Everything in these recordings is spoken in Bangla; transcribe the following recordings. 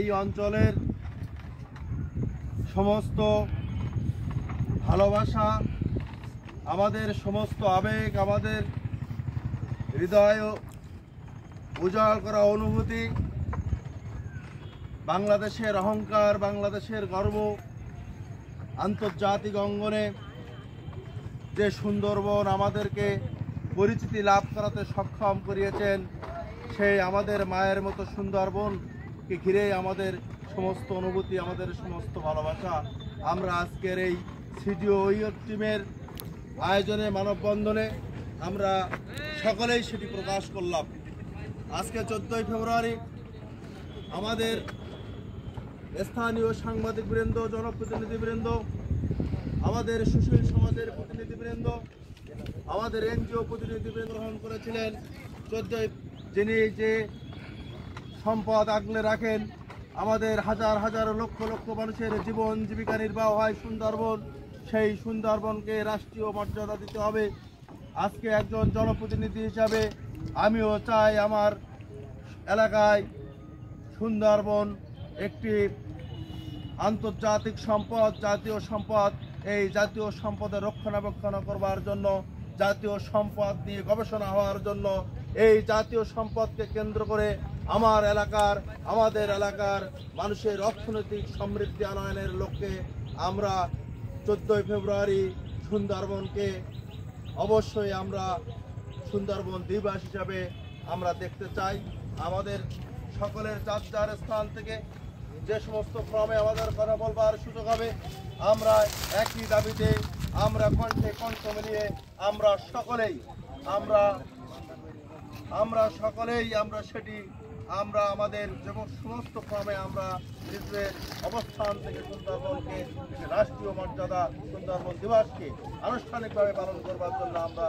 এই অঞ্চলের সমস্ত ভালোবাসা, আমাদের সমস্ত আবেগ, আমাদের হৃদয় উজাড় করা অনুভূতি, বাংলাদেশের অহংকার, বাংলাদেশের গর্ব, আন্তর্জাতিক অঙ্গনে যে সুন্দরবন আমাদেরকে পরিচিতি লাভ করাতে সক্ষম করিয়েছেন, সেই আমাদের মায়ের মতো সুন্দরবনকে ঘিরে আমাদের সমস্ত অনুভূতি, আমাদের সমস্ত ভালোবাসা আমরা আজকের এই সিডিও টিমের আয়োজনে, মানববন্ধনে আমরা সকলেই সেটি প্রকাশ করলাম। আজকে 14ই ফেব্রুয়ারি আমাদের স্থানীয় সাংবাদিকবৃন্দ, জনপ্রতিনিধিবৃন্দ, আমাদের সুশীল সমাজের প্রতিনিধিবৃন্দ, আমাদের এনজিও প্রতিনিধিবৃন্দ গ্রহণ করেছিলেন। 14 যিনি যে সম্পদ আগলে রাখেন, আমাদের হাজার হাজার লক্ষ লক্ষ মানুষের জীবন জীবিকা নির্বাহ হয় সুন্দরবন, সেই সুন্দরবনকে রাষ্ট্রীয় মর্যাদা দিতে হবে। আজকে একজন জনপ্রতিনিধি হিসাবে আমিও চাই আমার এলাকায় সুন্দরবন একটি আন্তর্জাতিক সম্পদ, জাতীয় সম্পদ। এই জাতীয় সম্পদের রক্ষণাবেক্ষণ করবার জন্য, জাতীয় সম্পদ নিয়ে গবেষণা হওয়ার জন্য, এই জাতীয় সম্পদকে কেন্দ্র করে আমাদের এলাকার মানুষের অর্থনৈতিক সমৃদ্ধি আনয়নের লক্ষ্যে আমরা 14ই ফেব্রুয়ারি সুন্দরবনকে অবশ্যই আমরা সুন্দরবন দিবস হিসাবে আমরা দেখতে চাই। আমাদের সকলের যার যার স্থান থেকে যে সমস্ত ফর্মে আমাদের কথা বলবার সুযোগ হবে, আমরা একই দাবিতে আমরা কণ্ঠে কণ্ঠ মিলিয়ে আমরা সকলেই আমাদের যেমন সমস্ত ফর্মে আমরা নিজেদের অবস্থান থেকে সুন্দরবনকে রাষ্ট্রীয় মর্যাদা, সুন্দরবন দিবসকে আনুষ্ঠানিকভাবে পালন করবার জন্য আমরা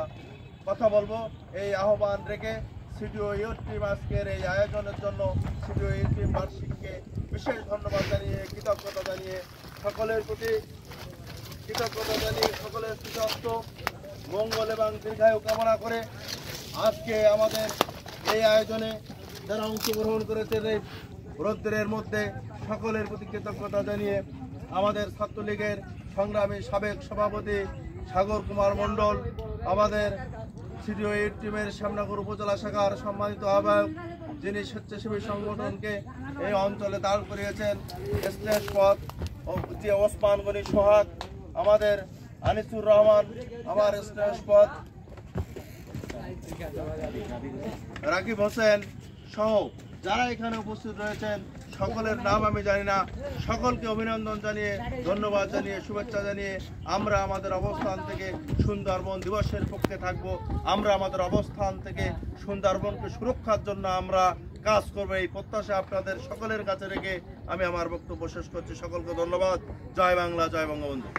কথা বলবো। এই আহ্বান রেখে সিডিও টিম আজকের এই আয়োজনের জন্য সিডিও টিম বার্ষিককে বিশেষ ধন্যবাদ জানিয়ে, কৃতজ্ঞতা জানিয়ে, সকলের প্রতি কৃতজ্ঞতা জানিয়ে, সকলের সুস্বাস্থ্য, মঙ্গল এবং দীর্ঘায়ু কামনা করে আজকে আমাদের এই আয়োজনে যারা অংশগ্রহণ করেছে এই রৌদ্রের মধ্যে সকলের প্রতি কৃতজ্ঞতা জানিয়ে, আমাদের ছাত্রলীগের সংগ্রামী সাবেক সভাপতি সাগর কুমার মণ্ডল, আমাদের সিডিও টিমের শ্যামনগর উপজেলা শাখার সম্মানিত আহ্বায়ক, যিনি স্বেচ্ছাসেবী সংগঠনকে এই অঞ্চলে দাঁড় করিয়েছেন, স্নেহ পথ ওসমান গনি সোহাগ, আমাদের আনিসুর রহমান, আমার স্নেহ পথ রাকিব হোসেন সহ যারা এখানে উপস্থিত রয়েছেন, সকলের নাম আমি জানি না, সকলকে অভিনন্দন জানিয়ে, ধন্যবাদ জানিয়ে, শুভেচ্ছা জানিয়ে আমরা আমাদের অবস্থান থেকে সুন্দরবন দিবসের পক্ষে থাকব। আমরা আমাদের অবস্থান থেকে সুন্দরবনকে সুরক্ষার জন্য আমরা কাজ করবো, এই প্রত্যাশা আপনাদের সকলের কাছে রেখে আমি আমার বক্তব্য শেষ করছি। সকলকে ধন্যবাদ। জয় বাংলা, জয় বঙ্গবন্ধু।